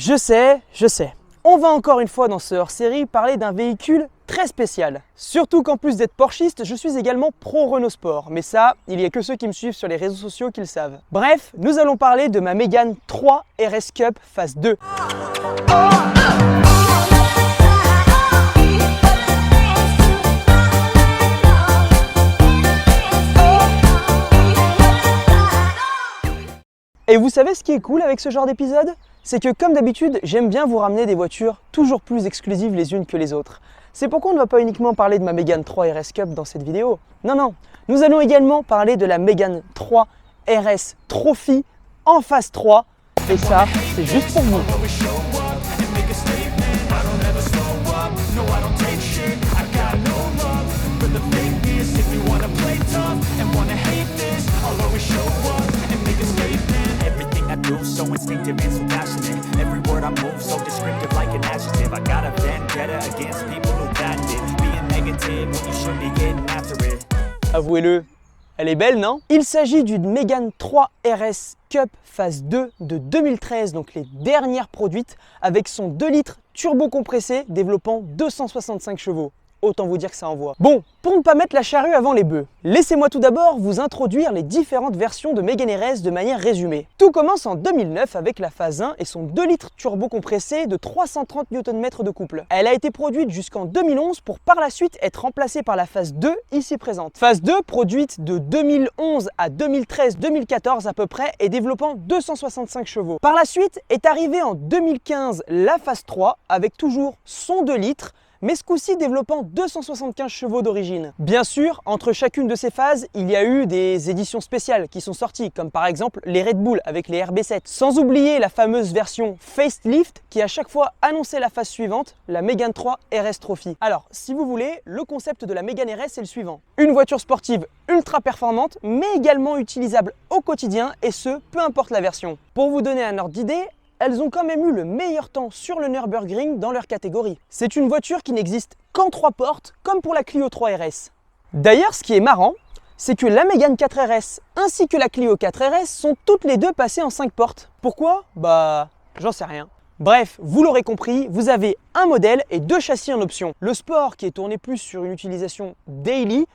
Je sais. On va encore une fois dans ce hors-série parler d'un véhicule très spécial. Surtout qu'en plus d'être porschiste, je suis également pro Renault Sport. Mais ça, il n'y a que ceux qui me suivent sur les réseaux sociaux qui le savent. Bref, nous allons parler de ma Mégane 3 RS Cup Phase 2. Et vous savez ce qui est cool avec ce genre d'épisode? C'est que comme d'habitude, j'aime bien vous ramener des voitures toujours plus exclusives les unes que les autres. C'est pourquoi on ne va pas uniquement parler de ma Mégane 3 RS Cup dans cette vidéo. Non, nous allons également parler de la Mégane 3 RS Trophy en phase 3. Et ça, c'est juste pour vous. So instinctive and so passionate. Every word I move so descriptive like an adjective. I got a vendetta against people who patent it. Being negative when you should be getting after it. Avouez-le, elle est belle, non? Il s'agit d'une Mégane 3 RS Cup Phase 2 de 2013, donc les dernières produites, avec son 2 litres turbo compressé développant 265 chevaux. Autant vous dire que ça envoie. Bon, pour ne pas mettre la charrue avant les bœufs, laissez-moi tout d'abord vous introduire les différentes versions de Mégane RS de manière résumée. Tout commence en 2009 avec la phase 1 et son 2 litres turbo compressé de 330 Nm de couple. Elle a été produite jusqu'en 2011 pour par la suite être remplacée par la phase 2 ici présente. Phase 2 produite de 2011 à 2013-2014 à peu près et développant 265 chevaux. Par la suite est arrivée en 2015 la phase 3 avec toujours son 2 litres mais ce coup-ci développant 275 chevaux d'origine. Bien sûr, entre chacune de ces phases, il y a eu des éditions spéciales qui sont sorties, comme par exemple les Red Bull avec les RB7. Sans oublier la fameuse version Facelift qui à chaque fois annonçait la phase suivante, la Mégane 3 RS Trophy. Alors, si vous voulez, le concept de la Mégane RS est le suivant. Une voiture sportive ultra performante, mais également utilisable au quotidien, et ce, peu importe la version. Pour vous donner un ordre d'idée, elles ont quand même eu le meilleur temps sur le Nürburgring dans leur catégorie. C'est une voiture qui n'existe qu'en 3 portes, comme pour la Clio 3 RS. D'ailleurs, ce qui est marrant, c'est que la Mégane 4 RS ainsi que la Clio 4 RS sont toutes les deux passées en 5 portes. Pourquoi? Bah, j'en sais rien. Bref, vous l'aurez compris, vous avez un modèle et 2 châssis en option. Le Sport qui est tourné plus sur une utilisation daily,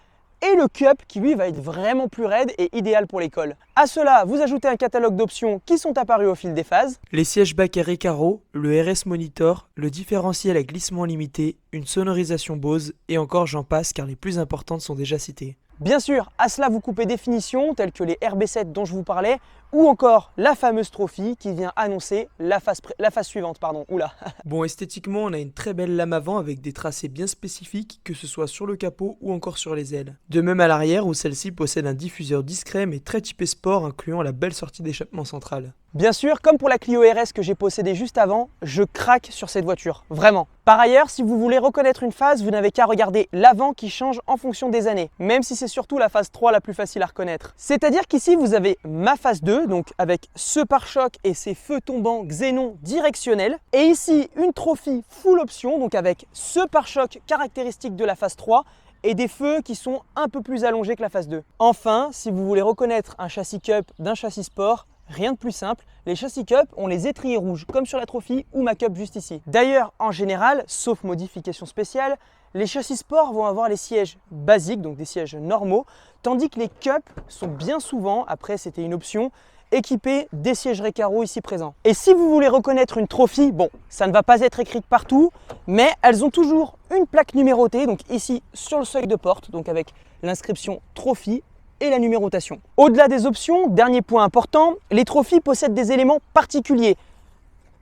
et le Cup qui lui va être vraiment plus raide et idéal pour l'école. À cela, vous ajoutez un catalogue d'options qui sont apparues au fil des phases. Les sièges bas carrés carreaux, le RS Monitor, le différentiel à glissement limité, une sonorisation Bose et encore j'en passe car les plus importantes sont déjà citées. Bien sûr, à cela vous coupez des finitions telles que les RB7 dont je vous parlais ou encore la fameuse Trophy qui vient annoncer la phase suivante. Oula. Bon, esthétiquement, on a une très belle lame avant avec des tracés bien spécifiques, que ce soit sur le capot ou encore sur les ailes. De même à l'arrière où celle-ci possède un diffuseur discret mais très typé sport incluant la belle sortie d'échappement centrale. Bien sûr, comme pour la Clio RS que j'ai possédée juste avant, je craque sur cette voiture, vraiment. Par ailleurs, si vous voulez reconnaître une phase, vous n'avez qu'à regarder l'avant qui change en fonction des années, même si c'est surtout la phase 3 la plus facile à reconnaître. C'est-à-dire qu'ici, vous avez ma phase 2, donc avec ce pare-choc et ces feux tombants xénon directionnels, et ici une Trophy full option, donc avec ce pare-choc caractéristique de la phase 3, et des feux qui sont un peu plus allongés que la phase 2. Enfin, si vous voulez reconnaître un châssis Cup d'un châssis Sport, rien de plus simple, les châssis Cup ont les étriers rouges comme sur la Trophy ou ma Cup juste ici. D'ailleurs, en général, sauf modification spéciale, les châssis Sport vont avoir les sièges basiques, donc des sièges normaux, tandis que les Cup sont bien souvent, après c'était une option, équipés des sièges récarreaux ici présents. Et si vous voulez reconnaître une Trophy, bon, ça ne va pas être écrit partout, mais elles ont toujours une plaque numérotée, donc ici sur le seuil de porte, donc avec l'inscription Trophy et la numérotation. Au-delà des options, dernier point important, les Trophy possèdent des éléments particuliers.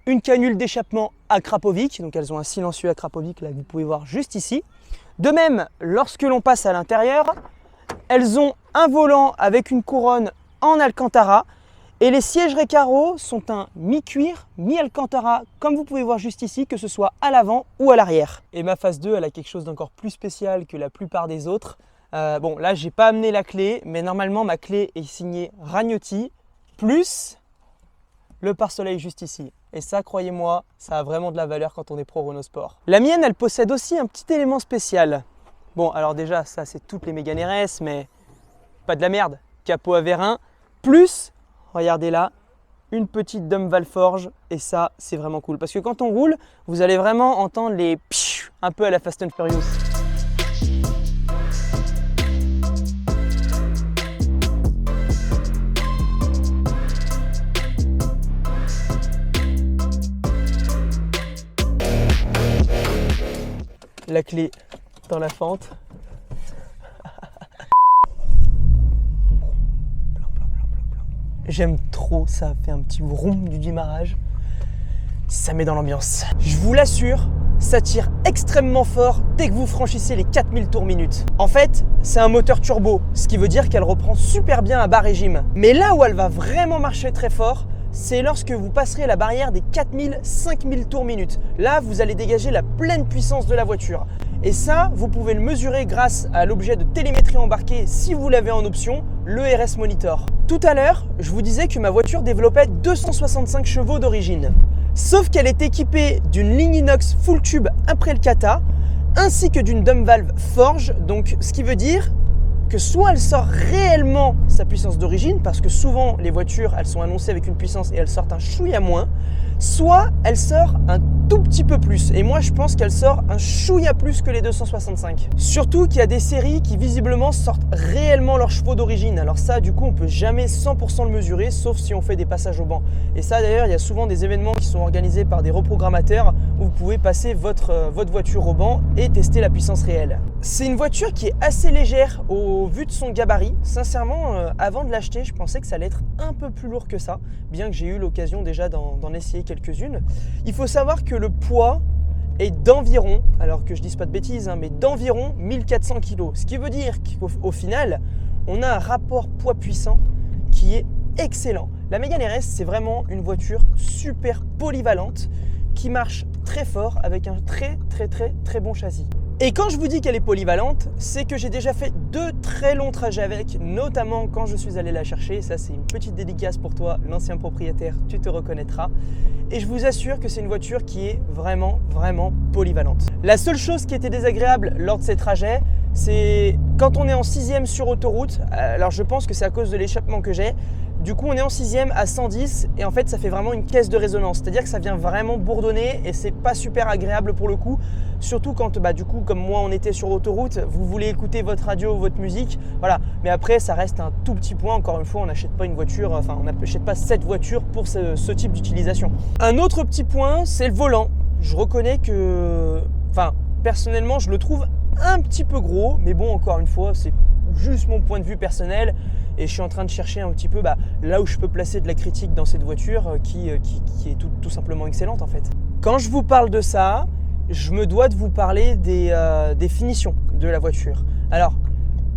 Une canule d'échappement à Krapovic, donc elles ont un silencieux à Krapovic, là vous pouvez voir juste ici. De même, lorsque l'on passe à l'intérieur, elles ont un volant avec une couronne en Alcantara et les sièges récarreaux sont un mi-cuir, mi-Alcantara, comme vous pouvez voir juste ici, que ce soit à l'avant ou à l'arrière. Et ma phase 2, elle a quelque chose d'encore plus spécial que la plupart des autres. Bon, là, j'ai pas amené la clé, mais normalement, ma clé est signée Ragnotti, plus le pare-soleil juste ici. Et ça, croyez-moi, ça a vraiment de la valeur quand on est pro Renault Sport. La mienne, elle possède aussi un petit élément spécial. Bon, alors déjà, ça, c'est toutes les Mégane RS, mais pas de la merde. Capot à vérin, plus, regardez là, une petite dumb valve forge et ça c'est vraiment cool parce que quand on roule vous allez vraiment entendre les pshh un peu à la Fast and Furious. La clé dans la fente. J'aime trop, ça fait un petit vroom du démarrage. Ça met dans l'ambiance. Je vous l'assure, ça tire extrêmement fort dès que vous franchissez les 4000 tours minute. En fait, c'est un moteur turbo, ce qui veut dire qu'elle reprend super bien à bas régime. Mais là où elle va vraiment marcher très fort, c'est lorsque vous passerez la barrière des 4000-5000 tours minute. Là, vous allez dégager la pleine puissance de la voiture. Et ça, vous pouvez le mesurer grâce à l'objet de télémétrie embarqué si vous l'avez en option, le RS Monitor. Tout à l'heure, je vous disais que ma voiture développait 265 chevaux d'origine. Sauf qu'elle est équipée d'une ligne inox full tube April-Kata ainsi que d'une dumb valve forge, donc ce qui veut dire que soit elle sort réellement sa puissance d'origine, parce que souvent les voitures elles sont annoncées avec une puissance et elles sortent un chouïa moins, soit elle sort un tout petit peu plus. Et moi je pense qu'elle sort un chouïa plus que les 265. Surtout qu'il y a des séries qui visiblement sortent réellement leurs chevaux d'origine. Alors ça du coup on peut jamais 100% le mesurer sauf si on fait des passages au banc. Et ça d'ailleurs il y a souvent des événements qui sont organisés par des reprogrammateurs où vous pouvez passer votre voiture au banc et tester la puissance réelle. C'est une voiture qui est assez légère au vu de son gabarit. Sincèrement avant de l'acheter je pensais que ça allait être un peu plus lourd que ça, bien que j'ai eu l'occasion déjà d'en essayer quelques-unes. Il faut savoir que le poids est d'environ, alors que je dise pas de bêtises, mais d'environ 1400 kg. Ce qui veut dire qu'au final, on a un rapport poids-puissant qui est excellent. La Mégane RS, c'est vraiment une voiture super polyvalente qui marche très fort avec un très bon châssis. Et quand je vous dis qu'elle est polyvalente, c'est que j'ai déjà fait 2 très longs trajets avec, notamment quand je suis allé la chercher. Ça, c'est une petite dédicace pour toi, l'ancien propriétaire, tu te reconnaîtras. Et je vous assure que c'est une voiture qui est vraiment polyvalente. La seule chose qui était désagréable lors de ces trajets, c'est quand on est en 6e sur autoroute. Alors je pense que c'est à cause de l'échappement que j'ai. Du coup, on est en 6e à 110 et en fait, ça fait vraiment une caisse de résonance. C'est-à-dire que ça vient vraiment bourdonner et c'est pas super agréable pour le coup. Surtout quand, du coup, comme moi, on était sur l'autoroute, vous voulez écouter votre radio ou votre musique. Voilà. Mais après, ça reste un tout petit point. Encore une fois, on n'achète pas une voiture, enfin, on n'achète pas cette voiture pour ce type d'utilisation. Un autre petit point, c'est le volant. Je reconnais que, personnellement, je le trouve un petit peu gros. Mais bon, encore une fois, c'est juste mon point de vue personnel. Et je suis en train de chercher un petit peu là où je peux placer de la critique dans cette voiture qui est tout simplement excellente en fait. Quand je vous parle de ça, je me dois de vous parler des finitions de la voiture. Alors,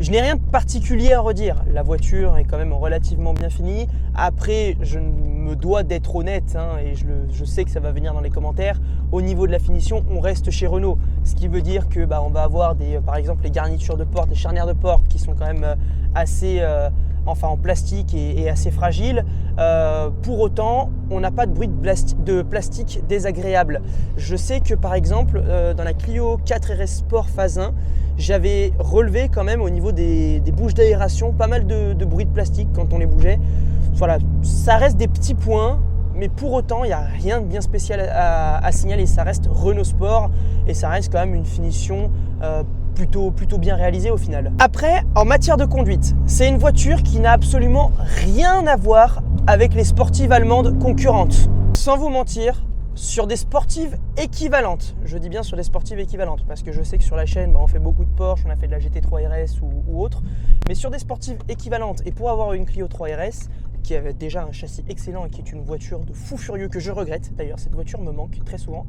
je n'ai rien de particulier à redire. La voiture est quand même relativement bien finie. Après, je me dois d'être honnête et je sais que ça va venir dans les commentaires. Au niveau de la finition, on reste chez Renault. Ce qui veut dire que on va avoir par exemple les garnitures de porte, les charnières de porte qui sont quand même assez en plastique et assez fragiles. Pour autant, on n'a pas de bruit de plastique désagréable. Je sais que par exemple, dans la Clio 4 RS Sport phase 1, j'avais relevé quand même au niveau des bouches d'aération pas mal de bruit de plastique quand on les bougeait. Voilà, ça reste des petits points, mais pour autant, il n'y a rien de bien spécial à signaler. Ça reste Renault Sport et ça reste quand même une finition plutôt bien réalisée au final. Après, en matière de conduite, c'est une voiture qui n'a absolument rien à voir avec les sportives allemandes concurrentes. Sans vous mentir, sur des sportives équivalentes, je dis bien sur des sportives équivalentes, parce que je sais que sur la chaîne, on fait beaucoup de Porsche, on a fait de la GT3 RS ou autre, mais sur des sportives équivalentes, et pour avoir une Clio 3 RS, qui avait déjà un châssis excellent et qui est une voiture de fou furieux que je regrette, d'ailleurs cette voiture me manque très souvent,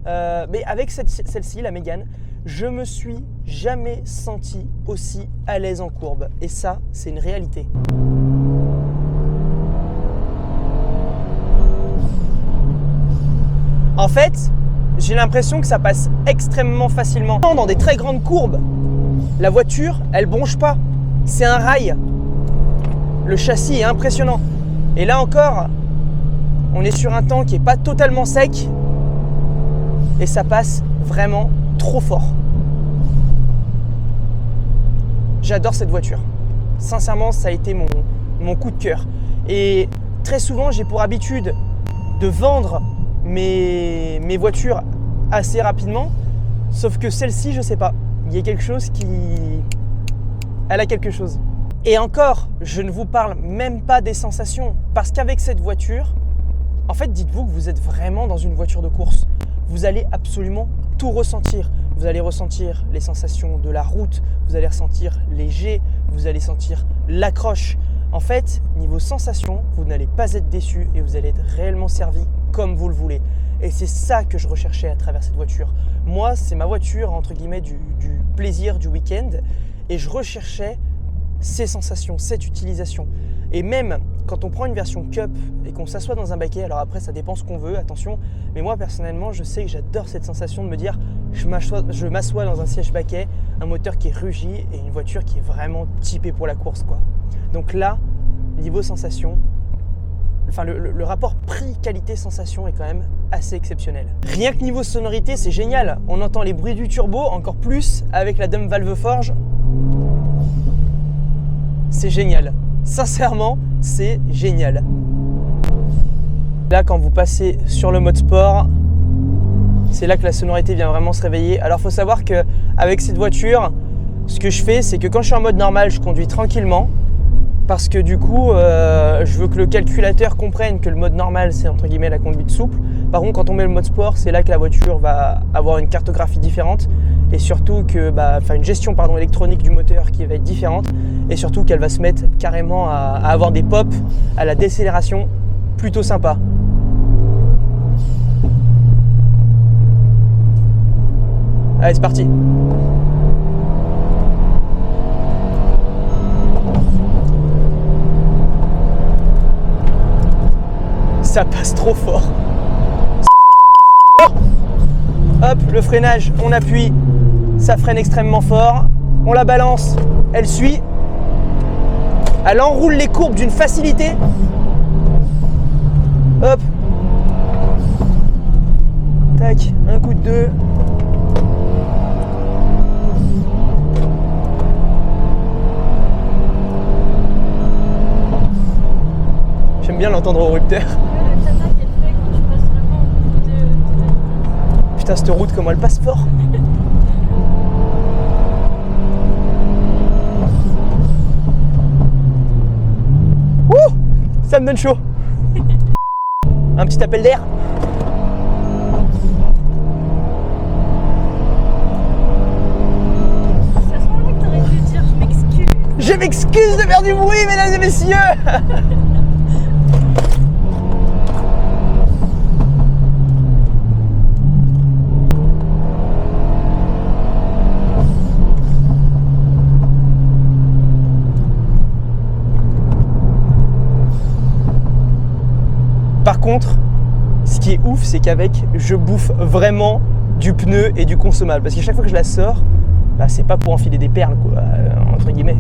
mais avec celle-ci, la Mégane, je me suis jamais senti aussi à l'aise en courbe, et ça, c'est une réalité. En fait, j'ai l'impression que ça passe extrêmement facilement. Dans des très grandes courbes, la voiture, elle bronche pas. C'est un rail. Le châssis est impressionnant. Et là encore, on est sur un temps qui n'est pas totalement sec. Et ça passe vraiment trop fort. J'adore cette voiture. Sincèrement, ça a été mon coup de cœur. Et très souvent, j'ai pour habitude de vendre mes voitures assez rapidement, sauf que celle-ci, je sais pas. Il y a quelque chose qui... Elle a quelque chose. Et encore, je ne vous parle même pas des sensations, parce qu'avec cette voiture, en fait, dites-vous que vous êtes vraiment dans une voiture de course. Vous allez absolument tout ressentir. Vous allez ressentir les sensations de la route, vous allez ressentir les jets, vous allez sentir l'accroche. En fait, niveau sensation, vous n'allez pas être déçu et vous allez être réellement servi comme vous le voulez. Et c'est ça que je recherchais à travers cette voiture. Moi, c'est ma voiture, entre guillemets, du plaisir du week-end. Et je recherchais ces sensations, cette utilisation. Et même quand on prend une version Cup et qu'on s'assoit dans un baquet, alors après ça dépend ce qu'on veut, attention, mais moi personnellement je sais que j'adore cette sensation de me dire je m'assois dans un siège baquet, un moteur qui rugit et une voiture qui est vraiment typée pour la course, quoi. Donc là, niveau sensation, enfin le rapport prix-qualité-sensation est quand même assez exceptionnel. Rien que niveau sonorité, c'est génial. On entend les bruits du turbo, encore plus avec la Dump Valve Forge. C'est génial. Sincèrement, c'est génial. Là, quand vous passez sur le mode sport, c'est là que la sonorité vient vraiment se réveiller. Alors, il faut savoir qu'avec cette voiture, ce que je fais, c'est que quand je suis en mode normal, je conduis tranquillement. Parce que du coup, je veux que le calculateur comprenne que le mode normal, c'est entre guillemets la conduite souple. Par contre, quand on met le mode sport, c'est là que la voiture va avoir une cartographie différente. Et surtout que, une gestion électronique du moteur qui va être différente. Et surtout qu'elle va se mettre carrément à avoir des pops à la décélération plutôt sympa. Allez, c'est parti. Ça passe trop fort. Hop, le freinage, on appuie, ça freine extrêmement fort. On la balance, elle suit. Elle enroule les courbes d'une facilité. Hop. Tac, un coup de deux. J'aime bien l'entendre au rupteur. Putain, cette route, comment elle passe fort. Ouh, ça me donne chaud. Un petit appel d'air. C'est à ce moment-là que t'aurais dû dire je m'excuse. Je m'excuse de faire du bruit, mesdames et messieurs. Par contre, ce qui est ouf, c'est qu'avec, je bouffe vraiment du pneu et du consommable. Parce qu'à chaque fois que je la sors, c'est pas pour enfiler des perles, quoi, entre guillemets.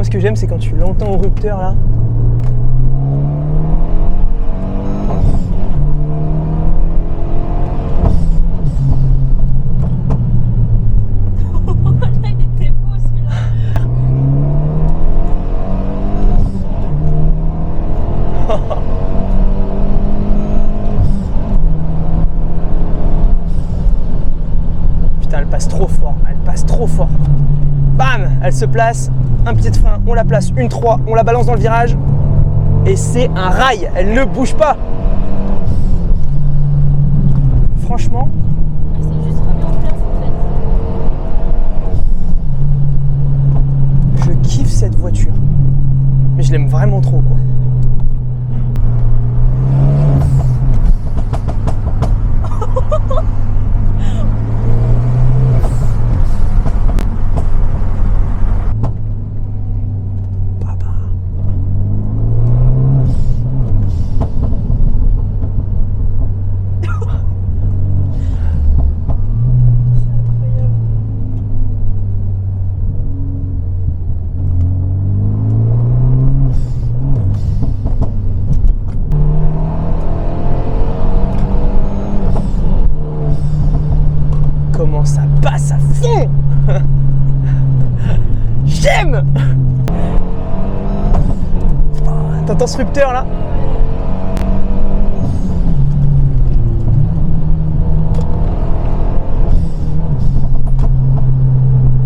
Ce que j'aime, c'est quand tu l'entends au rupteur là. Là, il était beau celui-là. Putain, elle passe trop fort, elle passe trop fort. Bam, elle se place, un pied de frein, on la place, une 3, on la balance dans le virage. Et c'est un rail, elle ne bouge pas. Franchement, Elle s'est juste remis en place en fait. je kiffe cette voiture. Mais je l'aime vraiment trop, quoi. fond. J'aime. T'entends ce rupteur là?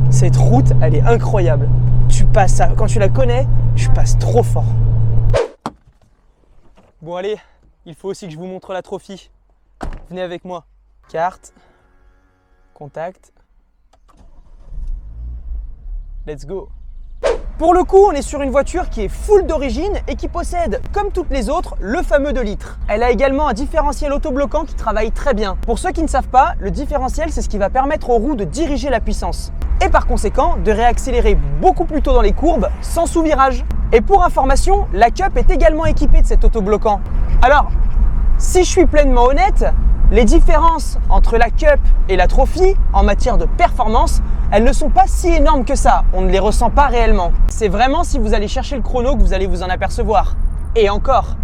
Cette route, elle est incroyable. Tu passes ça, quand tu la connais, tu passes trop fort. Bon allez, il faut aussi que je vous montre la trophy. Venez avec moi. Carte, contact. Let's go. Pour le coup, on est sur une voiture qui est full d'origine et qui possède, comme toutes les autres, le fameux 2 litres. Elle a également un différentiel autobloquant qui travaille très bien. Pour ceux qui ne savent pas, le différentiel, c'est ce qui va permettre aux roues de diriger la puissance. Et par conséquent, de réaccélérer beaucoup plus tôt dans les courbes, sans sous-virage. Et pour information, la Cup est également équipée de cet autobloquant. Alors, si je suis pleinement honnête, les différences entre la Cup et la Trophy en matière de performance, elles ne sont pas si énormes que ça, on ne les ressent pas réellement. C'est vraiment si vous allez chercher le chrono que vous allez vous en apercevoir. Et encore.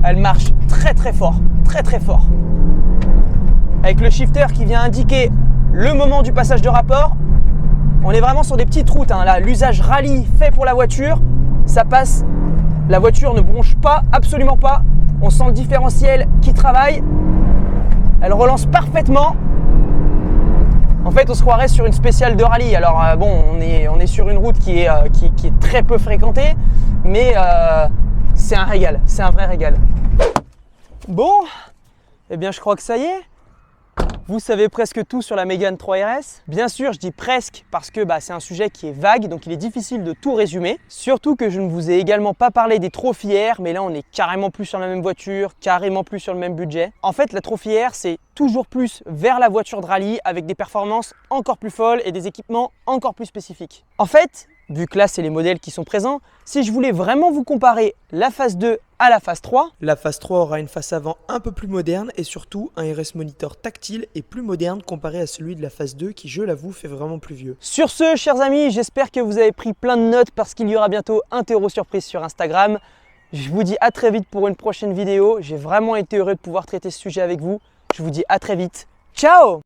Elle marche très fort, très fort. Avec le shifter qui vient indiquer le moment du passage de rapport, on est vraiment sur des petites routes. Là, l'usage rallye fait pour la voiture, ça passe. La voiture ne bronche pas, absolument pas. On sent le différentiel qui travaille. Elle relance parfaitement. En fait, on se croirait sur une spéciale de rallye. Alors bon, on est sur une route qui est très peu fréquentée, mais c'est un régal, c'est un vrai régal. Bon, eh bien je crois que ça y est. Vous savez presque tout sur la Mégane 3 RS. Bien sûr, je dis presque parce que c'est un sujet qui est vague, donc il est difficile de tout résumer. Surtout que je ne vous ai également pas parlé des Trophy R, mais là on est carrément plus sur la même voiture, carrément plus sur le même budget. En fait, la Trophy R, c'est toujours plus vers la voiture de rallye avec des performances encore plus folles et des équipements encore plus spécifiques. En fait, vu que là c'est les modèles qui sont présents, si je voulais vraiment vous comparer la phase 2 à la phase 3, la phase 3 aura une face avant un peu plus moderne et surtout un RS Monitor tactile et plus moderne comparé à celui de la phase 2 qui, je l'avoue, fait vraiment plus vieux. Sur ce, chers amis, j'espère que vous avez pris plein de notes parce qu'il y aura bientôt un terreau surprise sur Instagram. Je vous dis à très vite pour une prochaine vidéo. J'ai vraiment été heureux de pouvoir traiter ce sujet avec vous. Je vous dis à très vite. Ciao!